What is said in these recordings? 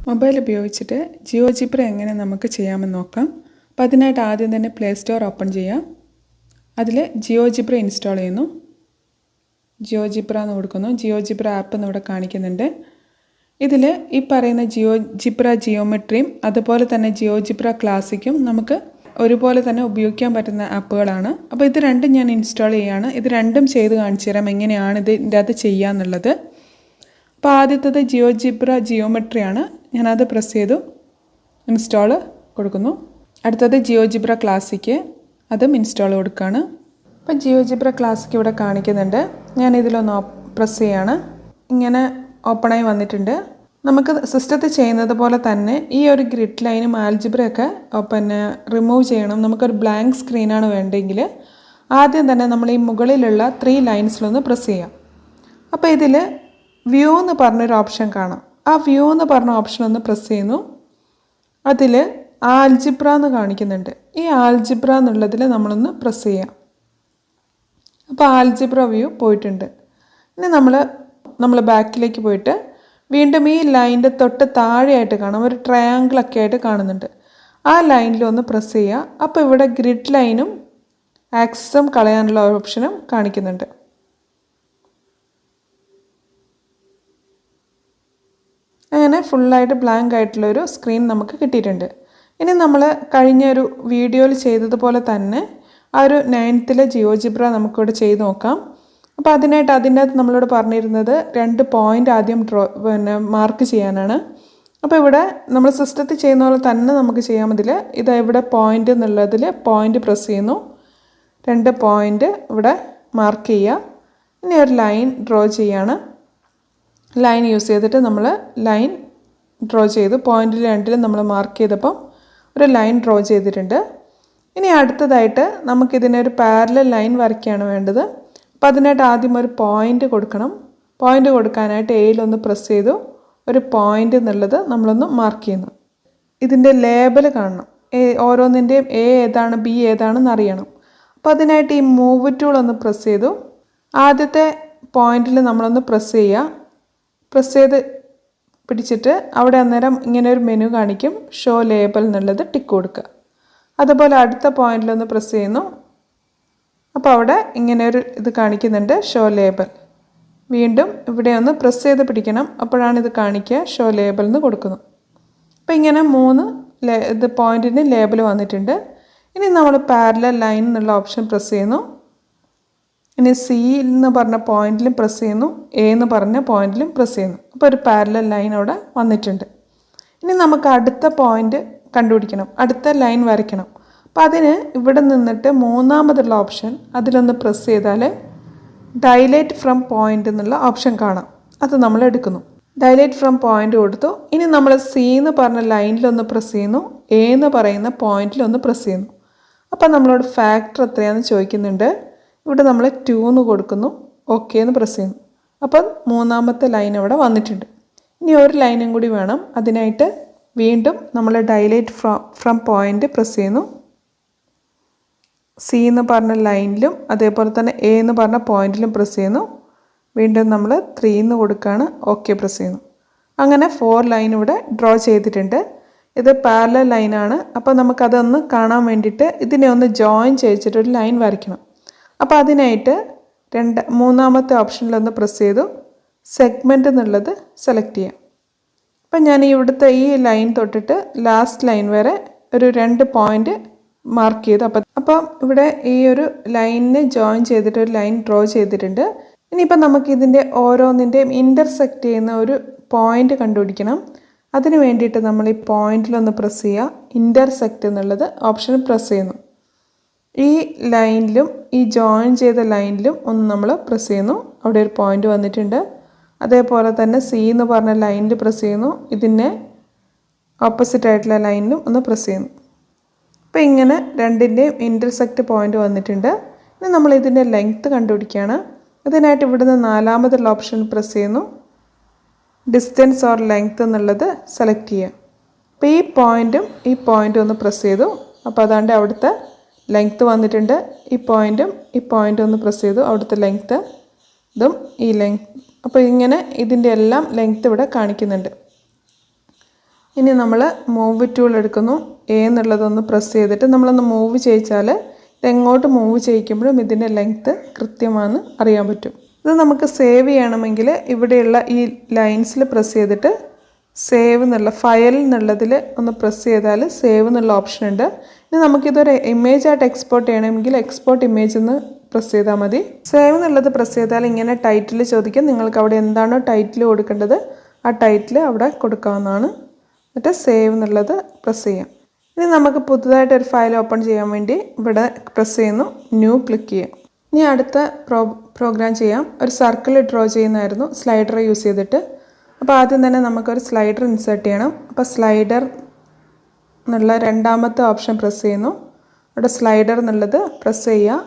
Mobile ഉപയോഗിച്ചിട്ട് GeoGebra എങ്ങനെ നമുക്ക് ചെയ്യാമെന്ന് നോക്കാം. അപ്പോൾ അതിനായിട്ട് ആദ്യം തന്നെ പ്ലേ സ്റ്റോർ ഓപ്പൺ ചെയ്യാം. അതിൽ ജിയോജിബ്ര ഇൻസ്റ്റാൾ ചെയ്യുന്നു. ജിയോജിബ്ര എന്ന് കൊടുക്കുന്നു. ജിയോജിബ്ര ആപ്പ് എന്ന് ഇവിടെ കാണിക്കുന്നുണ്ട്. ഇതിൽ ഈ പറയുന്ന ജിയോജിബ്ര ജിയോമെട്രിയും അതുപോലെ തന്നെ ജിയോജിബ്ര ക്ലാസിക്കും നമുക്ക് ഒരുപോലെ തന്നെ ഉപയോഗിക്കാൻ പറ്റുന്ന ആപ്പുകളാണ്. അപ്പോൾ ഇത് രണ്ടും ഞാൻ ഇൻസ്റ്റാൾ ചെയ്യുകയാണ്. ഇത് രണ്ടും ചെയ്ത് കാണിച്ചു തരാം എങ്ങനെയാണ് ഇതിൻ്റെ അത് ചെയ്യാന്നുള്ളത്. അപ്പോൾ ആദ്യത്തേത് ജിയോജിബ്ര ജിയോമെട്രിയാണ്. ഞാനത് പ്രസ് ചെയ്തു ഇൻസ്റ്റാൾ കൊടുക്കുന്നു. അടുത്തത് ജിയോജിബ്ര ക്ലാസിക്ക്, അതും ഇൻസ്റ്റാൾ കൊടുക്കുകയാണ്. അപ്പോൾ ജിയോജിബ്ര ക്ലാസിക്ക് ഇവിടെ കാണിക്കുന്നുണ്ട്. ഞാനിതിലൊന്ന് പ്രസ് ചെയ്യാണ്. ഇങ്ങനെ ഓപ്പണായി വന്നിട്ടുണ്ട്. നമുക്ക് സിസ്റ്റത്തിൽ ചെയ്യുന്നത് പോലെ തന്നെ ഈ ഒരു ഗ്രിഡ് ലൈനും ആൽജിബ്രയൊക്കെ പിന്നെ റിമൂവ് ചെയ്യണം. നമുക്കൊരു ബ്ലാങ്ക് സ്ക്രീനാണ് വേണ്ടെങ്കിൽ ആദ്യം തന്നെ നമ്മൾ ഈ മുകളിലുള്ള 3 ലൈൻസിലൊന്ന് പ്രസ് ചെയ്യാം. അപ്പോൾ ഇതിൽ വ്യൂ എന്ന് പറഞ്ഞൊരു ഓപ്ഷൻ കാണാം. ആ വ്യൂ എന്ന് പറഞ്ഞ ഓപ്ഷൻ ഒന്ന് പ്രസ് ചെയ്യുന്നു. അതിൽ ആൽജിബ്ര എന്ന് കാണിക്കുന്നുണ്ട്. ഈ ആൽജിബ്ര എന്നുള്ളതിൽ നമ്മളൊന്ന് പ്രസ് ചെയ്യാം. അപ്പോൾ ആൽജിബ്ര വ്യൂ പോയിട്ടുണ്ട്. ഇനി നമ്മൾ ബാക്കിലേക്ക് പോയിട്ട് വീണ്ടും ഈ ലൈനിൻ്റെ തൊട്ട് താഴെയായിട്ട് കാണാം ഒരു ട്രയാങ്കിളൊക്കെ ആയിട്ട് കാണുന്നുണ്ട്. ആ ലൈനിലൊന്ന് പ്രസ് ചെയ്യുക. അപ്പോൾ ഇവിടെ ഗ്രിഡ് ലൈനും ആക്സസും കളയാനുള്ള ഓപ്ഷനും കാണിക്കുന്നുണ്ട്. അങ്ങനെ ഫുള്ളായിട്ട് ബ്ലാങ്ക് ആയിട്ടുള്ളൊരു സ്ക്രീൻ നമുക്ക് കിട്ടിയിട്ടുണ്ട്. ഇനി നമ്മൾ കഴിഞ്ഞ ഒരു വീഡിയോയിൽ ചെയ്തതുപോലെ തന്നെ ആ ഒരു 9th ജിയോജിബ്ര നമുക്കിവിടെ ചെയ്ത് നോക്കാം. അപ്പോൾ അതിനായിട്ട് അതിൻ്റെ അകത്ത് നമ്മളോട് പറഞ്ഞിരുന്നത് 2 പോയിൻ്റ് ആദ്യം മാർക്ക് ചെയ്യാനാണ്. അപ്പോൾ ഇവിടെ നമ്മൾ സിസ്റ്റത്തിൽ ചെയ്യുന്ന പോലെ തന്നെ നമുക്ക് ചെയ്യാൻ ഇതിൽ ഇതാ ഇവിടെ പോയിൻ്റ് എന്നുള്ളതിൽ പോയിൻ്റ് പ്രസ് ചെയ്യുന്നു. 2 പോയിൻ്റ് ഇവിടെ മാർക്ക് ചെയ്യുക. ഇനി ഒരു ലൈൻ ഡ്രോ ചെയ്യാണ്. ലൈൻ യൂസ് ചെയ്തിട്ട് നമ്മൾ ലൈൻ ഡ്രോ ചെയ്തു. പോയിൻ്റിൽ 2 നമ്മൾ മാർക്ക് ചെയ്തപ്പോൾ ഒരു ലൈൻ ഡ്രോ ചെയ്തിട്ടുണ്ട്. ഇനി അടുത്തതായിട്ട് നമുക്കിതിനൊരു പാരലൽ ലൈൻ വരയ്ക്കുകയാണ് വേണ്ടത്. അപ്പോൾ അതിനായിട്ട് ആദ്യം ഒരു പോയിൻ്റ് കൊടുക്കണം. പോയിൻ്റ് കൊടുക്കാനായിട്ട് എയിലൊന്ന് പ്രസ് ചെയ്തു ഒരു പോയിൻ്റ് എന്നുള്ളത് നമ്മളൊന്ന് മാർക്ക് ചെയ്യുന്നു. ഇതിൻ്റെ ലേബൽ കാണണം. ഓരോന്നിൻ്റെയും എ ഏതാണ് ബി ഏതാണെന്ന് അറിയണം. അപ്പോൾ അതിനായിട്ട് ഈ മൂവ് ടൂൾ ഒന്ന് പ്രസ് ചെയ്തു. ആദ്യത്തെ പോയിന്റിൽ നമ്മളൊന്ന് പ്രസ് ചെയ്യുക. പ്രസ് ചെയ്ത് പിടിച്ചിട്ട് അവിടെ അന്നേരം ഇങ്ങനെ ഒരു മെനു കാണിക്കും. ഷോ ലേബൽ എന്നുള്ളത് ടിക്ക് കൊടുക്കുക. അതുപോലെ അടുത്ത പോയിന്റിലൊന്ന് പ്രസ് ചെയ്യുന്നു. അപ്പോൾ അവിടെ ഇങ്ങനെ ഒരു ഇത് കാണിക്കുന്നുണ്ട് ഷോ ലേബൽ. വീണ്ടും ഇവിടെ ഒന്ന് പ്രസ് ചെയ്ത് പിടിക്കണം. അപ്പോഴാണ് ഇത് കാണിക്കുക ഷോ ലേബൽ എന്ന് കൊടുക്കുന്നു. അപ്പോൾ ഇങ്ങനെ 3 പോയിന്റിന് ലേബൽ വന്നിട്ടുണ്ട്. ഇനി നമ്മൾ പാരലൽ ലൈൻ എന്നുള്ള ഓപ്ഷൻ പ്രസ് ചെയ്യുന്നു. ഇനി സി എന്ന് പറഞ്ഞ പോയിന്റിലും പ്രസ് ചെയ്യുന്നു. എ എന്ന് പറഞ്ഞ പോയിന്റിലും പ്രസ് ചെയ്യുന്നു. അപ്പോൾ ഒരു പാരലൽ ലൈൻ അവിടെ വന്നിട്ടുണ്ട്. ഇനി നമുക്ക് അടുത്ത പോയിന്റ് കണ്ടുപിടിക്കണം. അടുത്ത ലൈൻ വരയ്ക്കണം. അപ്പോൾ അതിന് ഇവിടെ നിന്നിട്ട് 3ാമതുള്ള ഓപ്ഷൻ അതിലൊന്ന് പ്രസ് ചെയ്താൽ ഡൈലേറ്റ് ഫ്രം പോയിന്റ് എന്നുള്ള ഓപ്ഷൻ കാണാം. അത് നമ്മൾ എടുക്കുന്നു. ഡൈലേറ്റ് ഫ്രം പോയിന്റ് കൊടുത്തു. ഇനി നമ്മൾ സി എന്ന് പറഞ്ഞ ലൈനിലൊന്ന് പ്രസ് ചെയ്യുന്നു. എ എന്ന് പറയുന്ന പോയിന്റിലൊന്ന് പ്രസ് ചെയ്യുന്നു. അപ്പോൾ നമ്മളോട് ഫാക്ടർ എത്രയാണെന്ന് ചോദിക്കുന്നുണ്ട്. ഇവിടെ നമ്മൾ 2 എന്ന് കൊടുക്കുന്നു. ഓക്കെ എന്ന് പ്രസ് ചെയ്യുന്നു. അപ്പോൾ 3ാമത്തെ ലൈൻ ഇവിടെ വന്നിട്ടുണ്ട്. ഇനി ഒരു ലൈനും കൂടി വേണം. അതിനായിട്ട് വീണ്ടും നമ്മൾ ഡൈലേറ്റ് ഫ്രം പോയിന്റ് പ്രസ് ചെയ്യുന്നു. സി എന്ന് പറഞ്ഞ ലൈനിലും അതേപോലെ തന്നെ എ എന്ന് പറഞ്ഞ പോയിന്റിലും പ്രസ് ചെയ്യുന്നു. വീണ്ടും നമ്മൾ 3 എന്ന് കൊടുക്കുകയാണ്. ഓക്കെ പ്രസ് ചെയ്യുന്നു. അങ്ങനെ 4 ലൈൻ ഇവിടെ ഡ്രോ ചെയ്തിട്ടുണ്ട്. ഇത് പാരലൽ ലൈനാണ്. അപ്പോൾ നമുക്കതൊന്ന് കാണാൻ വേണ്ടിയിട്ട് ഇതിനെ ഒന്ന് ജോയിൻ ചെയ്യിച്ചിട്ട് ഒരു ലൈൻ വരയ്ക്കണം. അപ്പോൾ അതിനായിട്ട് 3ാമത്തെ ഓപ്ഷനിലൊന്ന് പ്രസ് ചെയ്തു സെഗ്മെൻറ്റ് എന്നുള്ളത് സെലക്ട് ചെയ്യാം. അപ്പം ഞാൻ ഇവിടുത്തെ ഈ ലൈൻ തൊട്ടിട്ട് ലാസ്റ്റ് ലൈൻ വരെ ഒരു 2 പോയിൻ്റ് മാർക്ക് ചെയ്തു. അപ്പം ഇവിടെ ഈ ഒരു ലൈനിനെ ജോയിൻ ചെയ്തിട്ട് ഒരു ലൈൻ ഡ്രോ ചെയ്തിട്ടുണ്ട്. ഇനിയിപ്പം നമുക്കിതിൻ്റെ ഓരോന്നിൻ്റെയും ഇൻ്റർസെക്റ്റ് ചെയ്യുന്ന ഒരു പോയിൻ്റ് കണ്ടുപിടിക്കണം. അതിന് വേണ്ടിയിട്ട് നമ്മൾ ഈ പോയിന്റിലൊന്ന് പ്രസ് ചെയ്യുക. ഇൻ്റർസെക്റ്റ് എന്നുള്ളത് ഓപ്ഷൻ പ്രസ് ചെയ്യുന്നു. ഈ ലൈനിലും ഈ ജോയിൻ ചെയ്ത ലൈനിലും ഒന്ന് നമ്മൾ പ്രസ് ചെയ്യുന്നു. അവിടെ ഒരു പോയിൻ്റ് വന്നിട്ടുണ്ട്. അതേപോലെ തന്നെ സി എന്ന് പറഞ്ഞ ലൈനിൽ പ്രസ് ചെയ്യുന്നു. ഇതിനെ ഓപ്പോസിറ്റ് ആയിട്ടുള്ള ലൈനിലും ഒന്ന് പ്രസ് ചെയ്യുന്നു. അപ്പോൾ ഇങ്ങനെ രണ്ടിൻ്റെയും ഇൻ്റർസെക്റ്റ് പോയിൻ്റ് വന്നിട്ടുണ്ട്. ഇനി നമ്മൾ ഇതിൻ്റെ ലെങ്ത്ത് കണ്ടുപിടിക്കുകയാണ്. ഇതിനായിട്ട് ഇവിടുന്ന് 4ാമതുള്ള ഓപ്ഷൻ പ്രസ് ചെയ്യുന്നു. ഡിസ്റ്റൻസ് ഓർ ലെങ്ത്ത് എന്നുള്ളത് സെലക്ട് ചെയ്യുക. അപ്പോൾ ഈ പോയിൻറ്റും ഒന്ന് പ്രസ് ചെയ്തു. അപ്പോൾ അതാണ്ട് അവിടുത്തെ ലെങ്ത്ത് വന്നിട്ടുണ്ട്. ഈ പോയിൻറ്റും ഒന്ന് പ്രസ് ചെയ്തു. അവിടുത്തെ ലെങ്ത്ത് ഇതും ഈ ലെങ്ത്ത്. അപ്പോൾ ഇങ്ങനെ ഇതിൻ്റെ എല്ലാം ലെങ്ത്ത് ഇവിടെ കാണിക്കുന്നുണ്ട്. ഇനി നമ്മൾ മൂവ് ടൂൾ എടുക്കുന്നു. എ എന്നുള്ളതൊന്ന് പ്രസ് ചെയ്തിട്ട് നമ്മളൊന്ന് മൂവ് ചെയ്യിച്ചാൽ ഇതെങ്ങോട്ട് മൂവ് ചെയ്യിക്കുമ്പോഴും ഇതിൻ്റെ ലെങ്ത്ത് കൃത്യമാണെന്ന് അറിയാൻ പറ്റും. ഇത് നമുക്ക് സേവ് ചെയ്യണമെങ്കിൽ ഇവിടെയുള്ള ഈ ലൈൻസിൽ പ്രസ് ചെയ്തിട്ട് സേവ് എന്നുള്ള ഫയൽ എന്നുള്ളതിൽ ഒന്ന് പ്രസ് ചെയ്താൽ സേവ് എന്നുള്ള ഓപ്ഷൻ ഉണ്ട്. ഇനി നമുക്കിതൊരു ഇമേജായിട്ട് എക്സ്പോർട്ട് ചെയ്യണമെങ്കിൽ എക്സ്പോർട്ട് ഇമേജ് എന്ന് പ്രസ് ചെയ്താൽ മതി. സേവ് എന്നുള്ളത് പ്രസ് ചെയ്താൽ ഇങ്ങനെ ടൈറ്റിൽ ചോദിക്കും. നിങ്ങൾക്ക് അവിടെ എന്താണോ ടൈറ്റിൽ കൊടുക്കേണ്ടത് ആ ടൈറ്റിൽ അവിടെ കൊടുക്കാവുന്നതാണ്. എന്നിട്ട് സേവ് എന്നുള്ളത് പ്രസ് ചെയ്യാം. ഇനി നമുക്ക് പുതുതായിട്ടൊരു ഫയൽ ഓപ്പൺ ചെയ്യാൻ വേണ്ടി ഇവിടെ പ്രസ് ചെയ്യുന്നു, ന്യൂ ക്ലിക്ക് ചെയ്യാം. ഇനി അടുത്ത പ്രോഗ്രാം ചെയ്യാം. ഒരു സർക്കിൾ ഡ്രോ ചെയ്യുന്നതായിരുന്നു സ്ലൈഡർ യൂസ് ചെയ്തിട്ട്. അപ്പോൾ ആദ്യം തന്നെ നമുക്കൊരു സ്ലൈഡർ ഇൻസേർട്ട് ചെയ്യണം. അപ്പോൾ സ്ലൈഡർ എന്നുള്ള രണ്ടാമത്തെ ഓപ്ഷൻ പ്രസ് ചെയ്യുന്നു. അവിടെ സ്ലൈഡർ എന്നുള്ളത് പ്രസ് ചെയ്യുക.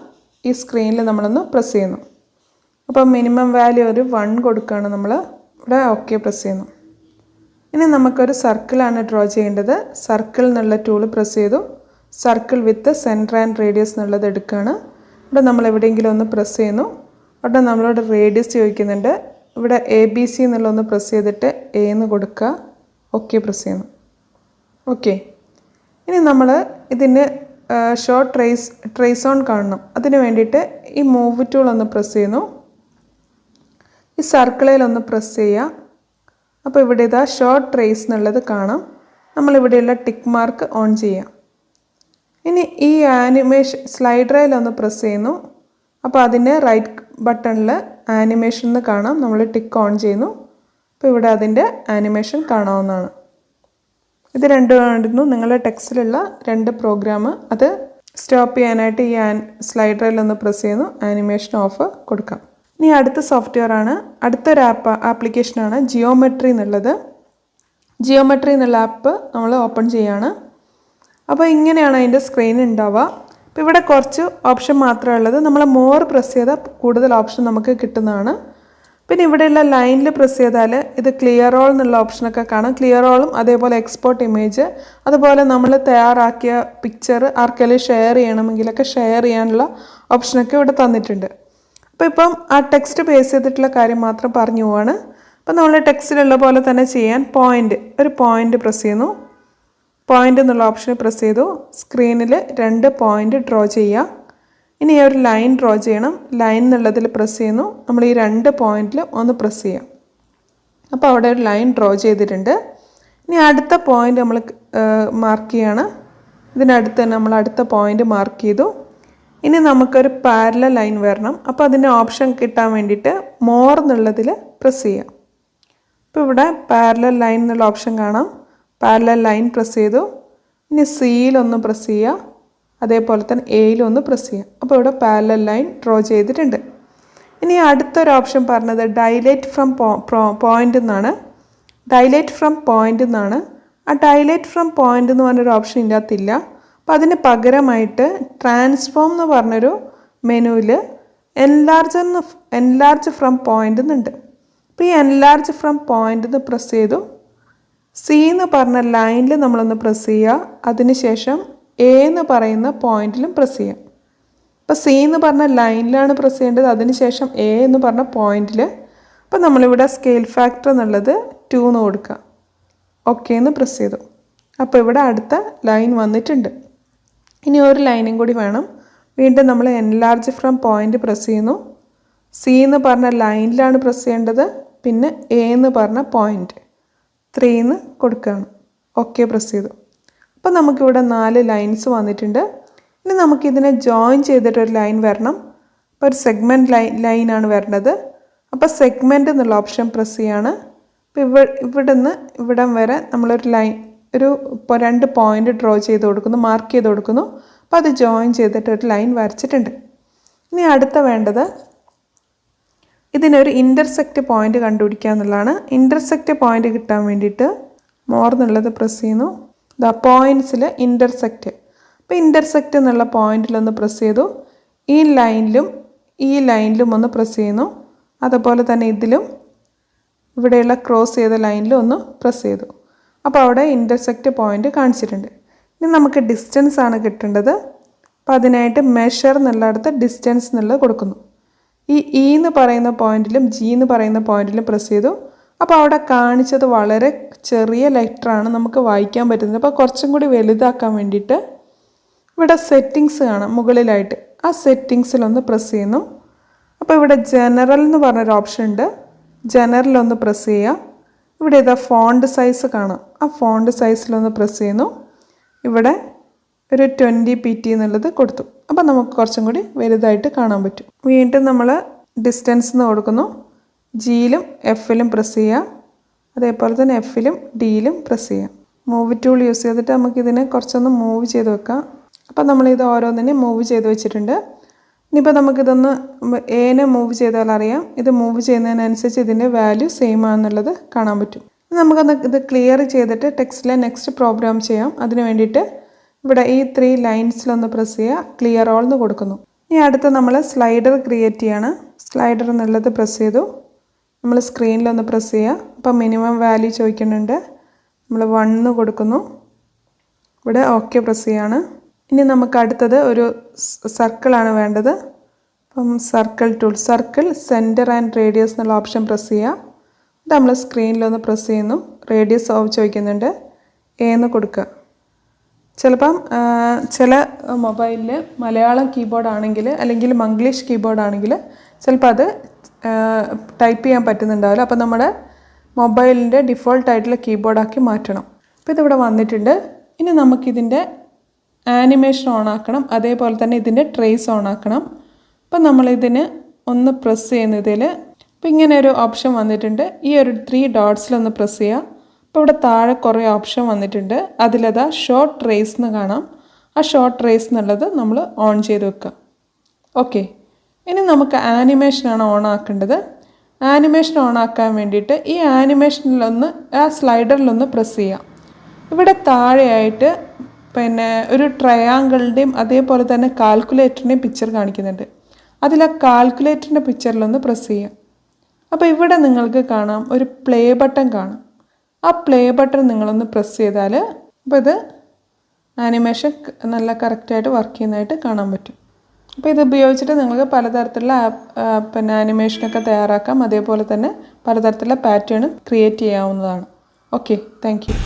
ഈ സ്ക്രീനിൽ നമ്മളൊന്ന് പ്രസ് ചെയ്യുന്നു. അപ്പോൾ മിനിമം വാല്യൂ ഒരു 1 കൊടുക്കുകയാണ് നമ്മൾ. ഇവിടെ ഓക്കെ പ്രസ് ചെയ്യുന്നു. ഇനി നമുക്കൊരു സർക്കിളാണ് ഡ്രോ ചെയ്യേണ്ടത്. സർക്കിൾ എന്നുള്ള ടൂൾ പ്രസ് ചെയ്തു. Circle with centre and radius എന്നുള്ളത് എടുക്കുകയാണ്. ഇവിടെ നമ്മൾ എവിടെയെങ്കിലും ഒന്ന് പ്രസ് ചെയ്യുന്നു. അവിടെ നമ്മളോട് റേഡിയസ് ചോദിക്കുന്നുണ്ട്. ഇവിടെ ABC എന്നുള്ളതൊന്ന് പ്രസ് ചെയ്തിട്ട് A എന്ന് കൊടുക്കുക. ഓക്കെ പ്രസ് ചെയ്യുന്നു. ഓക്കെ. ഇനി നമ്മൾ ഇതിന് ഷോർട്ട് ട്രേസ് ഓൺ കാണണം. അതിന് വേണ്ടിയിട്ട് ഈ മൂവ് ടൂൾ ഒന്ന് പ്രസ് ചെയ്യുന്നു. ഈ സർക്കിളിലൊന്ന് പ്രസ് ചെയ്യുക. അപ്പോൾ ഇവിടെ ഇതാ ഷോർട്ട് ട്രേസ് എന്നുള്ളത് കാണാം. നമ്മളിവിടെയുള്ള ടിക്ക് മാർക്ക് ഓൺ ചെയ്യാം. ഇനി ഈ ആനിമേഷൻ സ്ലൈഡറിലൊന്ന് പ്രസ് ചെയ്യുന്നു. അപ്പോൾ അതിൻ്റെ റൈറ്റ് ബട്ടണിൽ ആനിമേഷൻ എന്ന് കാണാം. നമ്മൾ ടിക്ക് ഓൺ ചെയ്യുന്നു. അപ്പോൾ ഇവിടെ അതിൻ്റെ ആനിമേഷൻ കാണാവുന്നതാണ്. ഇത് രണ്ടുമായിരുന്നു നിങ്ങളുടെ ടെക്സ്റ്റിലുള്ള 2 പ്രോഗ്രാം. അത് സ്റ്റോപ്പ് ചെയ്യാനായിട്ട് ഈ സ്ലൈഡറിലൊന്ന് പ്രസ് ചെയ്യുന്നു. ആനിമേഷൻ ഓഫ് കൊടുക്കാം. ഇനി അടുത്ത സോഫ്റ്റ്വെയർ ആണ്, അടുത്തൊരു ആപ്ലിക്കേഷനാണ് ജിയോമെട്രി എന്നുള്ളത്. ജിയോമെട്രി എന്നുള്ള ആപ്പ് നമ്മൾ ഓപ്പൺ ചെയ്യുകയാണ്. അപ്പോൾ ഇങ്ങനെയാണ് അതിൻ്റെ സ്ക്രീൻ ഉണ്ടാവുക. അപ്പോൾ ഇവിടെ കുറച്ച് ഓപ്ഷൻ മാത്രമേ ഉള്ളത്. നമ്മൾ മോർ പ്രസ് ചെയ്താൽ കൂടുതൽ ഓപ്ഷൻ നമുക്ക് കിട്ടുന്നതാണ്. പിന്നെ ഇവിടെയുള്ള ലൈനിൽ പ്രസ് ചെയ്താൽ ഇത് ക്ലിയർ ഓൾ എന്നുള്ള ഓപ്ഷനൊക്കെ കാണാം. ക്ലിയർ ഓളും അതേപോലെ എക്സ്പോർട്ട് ഇമേജ്, അതുപോലെ നമ്മൾ തയ്യാറാക്കിയ പിക്ചർ ആർക്കെങ്കിലും ഷെയർ ചെയ്യണമെങ്കിലൊക്കെ ഷെയർ ചെയ്യാനുള്ള ഓപ്ഷനൊക്കെ ഇവിടെ തന്നിട്ടുണ്ട്. അപ്പോൾ ഇപ്പം ആ ടെക്സ്റ്റ് ബേസ് ചെയ്തിട്ടുള്ള കാര്യം മാത്രം പറഞ്ഞു പോവാണ്. അപ്പോൾ നമ്മൾ ടെക്സ്റ്റിലുള്ള പോലെ തന്നെ ചെയ്യാൻ ഒരു പോയിൻ്റ് പ്രസ് ചെയ്യുന്നു. പോയിൻ്റ് എന്നുള്ള ഓപ്ഷൻ പ്രസ് ചെയ്തു. സ്ക്രീനിൽ 2 പോയിൻ്റ് ഡ്രോ ചെയ്യുക. ഇനി ഒരു ലൈൻ ഡ്രോ ചെയ്യണം. ലൈൻ എന്നുള്ളതിൽ പ്രസ് ചെയ്യുന്നു. നമ്മൾ ഈ 2 പോയിന്റിൽ ഒന്ന് പ്രസ് ചെയ്യാം. അപ്പോൾ അവിടെ ഒരു ലൈൻ ഡ്രോ ചെയ്തിട്ടുണ്ട്. ഇനി അടുത്ത പോയിന്റ് നമ്മൾ മാർക്ക് ചെയ്യാണ്. ഇതിനടുത്ത് തന്നെ നമ്മൾ അടുത്ത പോയിന്റ് മാർക്ക് ചെയ്തു. ഇനി നമുക്കൊരു പാരലൽ ലൈൻ വരണം. അപ്പോൾ അതിൻ്റെ ഓപ്ഷൻ കിട്ടാൻ വേണ്ടിയിട്ട് മോർ എന്നുള്ളതിൽ പ്രസ് ചെയ്യാം. അപ്പോൾ ഇവിടെ പാരലൽ ലൈൻ എന്നുള്ള ഓപ്ഷൻ കാണാം. പാരലൽ ലൈൻ പ്രസ് ചെയ്തു. ഇനി സിയിലൊന്ന് പ്രസ് ചെയ്യുക. അതേപോലെ തന്നെ എയിലൊന്ന് പ്രസ് ചെയ്യുക. അപ്പോൾ ഇവിടെ പാരലൽ ലൈൻ ഡ്രോ ചെയ്തിട്ടുണ്ട്. ഇനി അടുത്തൊരു ഓപ്ഷൻ പറഞ്ഞത് ഡൈലേറ്റ് ഫ്രം പോയിൻ്റ് എന്നാണ്. ഡൈലേറ്റ് ഫ്രം പോയിൻ്റ് എന്നാണ്. ആ ഡൈലേറ്റ് ഫ്രം പോയിൻ്റ് എന്ന് പറഞ്ഞൊരു ഓപ്ഷൻ ഇതിൻ്റെ അകത്തില്ല. അപ്പോൾ അതിന് പകരമായിട്ട് ട്രാൻസ്ഫോം എന്ന് പറഞ്ഞൊരു മെനുവിൽ എൻലാർജ് ഫ്രം പോയിൻ്റ് എന്നുണ്ട്. അപ്പോൾ ഈ എൻലാർജ് ഫ്രം പോയിൻ്റ് എന്ന് പ്രസ് ചെയ്തു. സി എന്ന് പറഞ്ഞ ലൈനിൽ നമ്മളൊന്ന് പ്രസ് ചെയ്യുക. അതിനുശേഷം എ എന്ന് പറയുന്ന പോയിന്റിലും പ്രസ് ചെയ്യാം. അപ്പോൾ സി എന്ന് പറഞ്ഞ ലൈനിലാണ് പ്രസ് ചെയ്യേണ്ടത്. അതിനുശേഷം എ എന്ന് പറഞ്ഞ പോയിന്റിൽ. അപ്പോൾ നമ്മളിവിടെ സ്കെയിൽ ഫാക്ടർ എന്നുള്ളത് 2 എന്ന് കൊടുക്കുക. ഓക്കെ എന്ന് പ്രസ് ചെയ്തു. അപ്പോൾ ഇവിടെ അടുത്ത ലൈൻ വന്നിട്ടുണ്ട്. ഇനി ഒരു ലൈനും കൂടി വേണം. വീണ്ടും നമ്മൾ എൻലാർജ് ഫ്രം പോയിന്റ് പ്രസ് ചെയ്യുന്നു. സി എന്ന് പറഞ്ഞ ലൈനിലാണ് പ്രസ് ചെയ്യേണ്ടത്. പിന്നെ എ എന്ന് പറഞ്ഞ പോയിന്റ് 3 എന്ന് കൊടുക്കുകയാണ്. ഓക്കെ പ്രസ് ചെയ്തു. അപ്പോൾ നമുക്കിവിടെ 4 ലൈൻസ് വന്നിട്ടുണ്ട്. ഇനി നമുക്കിതിനെ ജോയിൻ ചെയ്തിട്ടൊരു ലൈൻ വരണം. അപ്പോൾ ഒരു സെഗ്മെൻറ്റ് ലൈനാണ് വരേണ്ടത്. അപ്പോൾ സെഗ്മെൻറ്റ് എന്നുള്ള ഓപ്ഷൻ പ്രസ് ചെയ്യാണ്. അപ്പോൾ ഇവിടുന്ന് ഇവിടം വരെ നമ്മളൊരു ലൈൻ ഇപ്പോൾ 2 പോയിൻ്റ് ഡ്രോ ചെയ്ത് കൊടുക്കുന്നു, മാർക്ക് ചെയ്ത് കൊടുക്കുന്നു. അപ്പോൾ അത് ജോയിൻ ചെയ്തിട്ടൊരു ലൈൻ വരച്ചിട്ടുണ്ട്. ഇനി അടുത്ത വേണ്ടത് ഇതിനൊരു ഇൻ്റർസെക്റ്റ് പോയിൻ്റ് കണ്ടുപിടിക്കുക എന്നുള്ളതാണ്. ഇൻ്റർസെക്റ്റ് പോയിൻ്റ് കിട്ടാൻ വേണ്ടിയിട്ട് മോർ എന്നുള്ളത് പ്രസ് ചെയ്യുന്നു. പോയിൻറ്റ്സിൽ ഇൻ്റർസെക്റ്റ്. അപ്പോൾ ഇൻ്റർസെക്റ്റ് എന്നുള്ള പോയിന്റിലൊന്ന് പ്രസ് ചെയ്തു. ഈ ലൈനിലും ഒന്ന് പ്രസ് ചെയ്യുന്നു. അതുപോലെ തന്നെ ഇതിലും ഇവിടെയുള്ള ക്രോസ് ചെയ്ത ലൈനിലും ഒന്ന് പ്രസ് ചെയ്തു. അപ്പോൾ അവിടെ ഇൻ്റർസെക്റ്റ് പോയിൻ്റ് കാണിച്ചിട്ടുണ്ട്. ഇനി നമുക്ക് ഡിസ്റ്റൻസ് ആണ് കിട്ടേണ്ടത്. അപ്പോൾ അതിനായിട്ട് മെഷർ എന്നുള്ളടത്ത് ഡിസ്റ്റൻസ് എന്നുള്ളത് കൊടുക്കുന്നു. ഈ എന്ന് പറയുന്ന പോയിന്റിലും ജി എന്ന് പറയുന്ന പോയിന്റിലും പ്രസ് ചെയ്തു. അപ്പോൾ അവിടെ കാണിച്ചത് വളരെ ചെറിയ ലെറ്ററാണ്, നമുക്ക് വായിക്കാൻ പറ്റുന്നത്. അപ്പോൾ കുറച്ചും കൂടി വലുതാക്കാൻ വേണ്ടിയിട്ട് ഇവിടെ സെറ്റിങ്സ് കാണാം മുകളിലായിട്ട്. ആ സെറ്റിങ്സിലൊന്ന് പ്രസ് ചെയ്യുന്നു. അപ്പോൾ ഇവിടെ ജനറൽ എന്ന് പറഞ്ഞൊരു ഓപ്ഷൻ ഉണ്ട്. ജനറലൊന്ന് പ്രസ് ചെയ്യുക. ഇവിടെ ഇതാ ഫോണ്ട് സൈസ് കാണാം. ആ ഫോണ്ട് സൈസിലൊന്ന് പ്രസ് ചെയ്യുന്നു. ഇവിടെ ഒരു 20 pt എന്നുള്ളത് കൊടുത്തു. അപ്പോൾ നമുക്ക് കുറച്ചും കൂടി വലുതായിട്ട് കാണാൻ പറ്റും. വീണ്ടും നമ്മൾ ഡിസ്റ്റൻസ് എന്ന് കൊടുക്കുന്നു. ജിയിലും എഫിലും പ്രസ് ചെയ്യുക. അതേപോലെ തന്നെ എഫിലും ഡിയിലും പ്രസ് ചെയ്യുക. മൂവ് ടൂൾ യൂസ് ചെയ്തിട്ട് നമുക്കിതിനെ കുറച്ചൊന്ന് മൂവ് ചെയ്ത് വെക്കാം. അപ്പോൾ നമ്മളിത് ഓരോന്നിനെ മൂവ് ചെയ്ത് വെച്ചിട്ടുണ്ട്. ഇനിയിപ്പോൾ നമുക്കിതൊന്ന് ഏനെ മൂവ് ചെയ്താൽ അറിയാം, ഇത് മൂവ് ചെയ്യുന്നതിനനുസരിച്ച് ഇതിൻ്റെ വാല്യൂ സെയിം ആണെന്നുള്ളത് കാണാൻ പറ്റും. നമുക്കൊന്ന് ഇത് ക്ലിയർ ചെയ്തിട്ട് ടെക്സ്റ്റിലെ നെക്സ്റ്റ് പ്രോഗ്രാം ചെയ്യാം. അതിന് വേണ്ടിയിട്ട് ഇവിടെ ഈ 3 ലൈൻസിലൊന്ന് പ്രസ് ചെയ്യുക. ക്ലിയർ ഓൾ എന്ന് കൊടുക്കുന്നു. ഇനി അടുത്ത് നമ്മൾ സ്ലൈഡർ ക്രിയേറ്റ് ചെയ്യാണ്. സ്ലൈഡർ എന്നുള്ളത് പ്രസ് ചെയ്തു. നമ്മൾ സ്ക്രീനിലൊന്ന് പ്രസ് ചെയ്യുക. അപ്പോൾ മിനിമം വാല്യൂ ചോദിക്കുന്നുണ്ട്. നമ്മൾ 1 കൊടുക്കുന്നു. ഇവിടെ ഓക്കെ പ്രസ് ചെയ്യാണ്. ഇനി നമുക്ക് അടുത്തത് ഒരു സർക്കിളാണ് വേണ്ടത്. അപ്പം circle tool, circle centre and radius എന്നുള്ള ഓപ്ഷൻ പ്രസ് ചെയ്യുക. ഇത് നമ്മൾ സ്ക്രീനിലൊന്ന് പ്രസ് ചെയ്യുന്നു. റേഡിയസ് ചോദിക്കുന്നുണ്ട്. എന്ന് കൊടുക്കുക. ചിലപ്പം ചില മൊബൈലിൽ മലയാളം കീബോർഡ് ആണെങ്കിൽ അല്ലെങ്കിൽ മംഗ്ലീഷ് കീബോർഡ് ആണെങ്കിൽ ചിലപ്പോൾ അത് ടൈപ്പ് ചെയ്യാൻ പറ്റുന്നുണ്ടാവില്ല. അപ്പോൾ നമ്മുടെ മൊബൈലിൻ്റെ ഡിഫോൾട്ടായിട്ടുള്ള കീബോർഡാക്കി മാറ്റണം. അപ്പോൾ ഇതിവിടെ വന്നിട്ടുണ്ട്. ഇനി നമുക്കിതിൻ്റെ ആനിമേഷൻ ഓണാക്കണം. അതേപോലെ തന്നെ ഇതിൻ്റെ ട്രേസ് ഓണാക്കണം. അപ്പോൾ നമ്മളിതിന് ഒന്ന് പ്രസ് ചെയ്യുന്നതിൽ അപ്പോൾ ഇങ്ങനെ ഒരു ഓപ്ഷൻ വന്നിട്ടുണ്ട്. ഈ ഒരു 3 ഡോട്ട്സിലൊന്ന് പ്രസ് ചെയ്യുക. അപ്പോൾ ഇവിടെ താഴെ കുറേ ഓപ്ഷൻ വന്നിട്ടുണ്ട്. അതിലതാ ഷോർട്ട് ട്രേസ് എന്ന് കാണാം. ആ ഷോർട്ട് ട്രേസ് എന്നുള്ളത് നമ്മൾ ഓൺ ചെയ്ത് വെക്കുക. ഓക്കെ, ഇനി നമുക്ക് ആനിമേഷനാണ് ഓൺ ആക്കേണ്ടത്. ആനിമേഷൻ ഓൺ ആക്കാൻ വേണ്ടിയിട്ട് ഈ ആനിമേഷനിലൊന്ന് ആ സ്ലൈഡറിലൊന്ന് പ്രസ് ചെയ്യാം. ഇവിടെ താഴെയായിട്ട് പിന്നെ ഒരു ട്രയാങ്കിളിൻ്റെയും അതേപോലെ തന്നെ കാൽക്കുലേറ്ററിൻ്റെയും പിക്ചർ കാണിക്കുന്നുണ്ട്. അതിൽ ആ കാൽക്കുലേറ്ററിൻ്റെ പിക്ചറിലൊന്ന് പ്രസ് ചെയ്യാം. അപ്പോൾ ഇവിടെ നിങ്ങൾക്ക് കാണാം ഒരു പ്ലേ ബട്ടൺ കാണാം. ആ പ്ലേ ബട്ടൺ നിങ്ങളൊന്ന് പ്രസ് ചെയ്താൽ അപ്പോൾ ഇത് ആനിമേഷൻ നല്ല കറക്റ്റായിട്ട് വർക്ക് ചെയ്യുന്നതായിട്ട് കാണാൻ പറ്റും. അപ്പോൾ ഇത് ഉപയോഗിച്ചിട്ട് നിങ്ങൾക്ക് പലതരത്തിലുള്ള പിന്നെ ആനിമേഷനൊക്കെ തയ്യാറാക്കാം. അതേപോലെ തന്നെ പലതരത്തിലുള്ള പാറ്റേൺ ക്രിയേറ്റ് ചെയ്യാവുന്നതാണ്. Okay, thank you.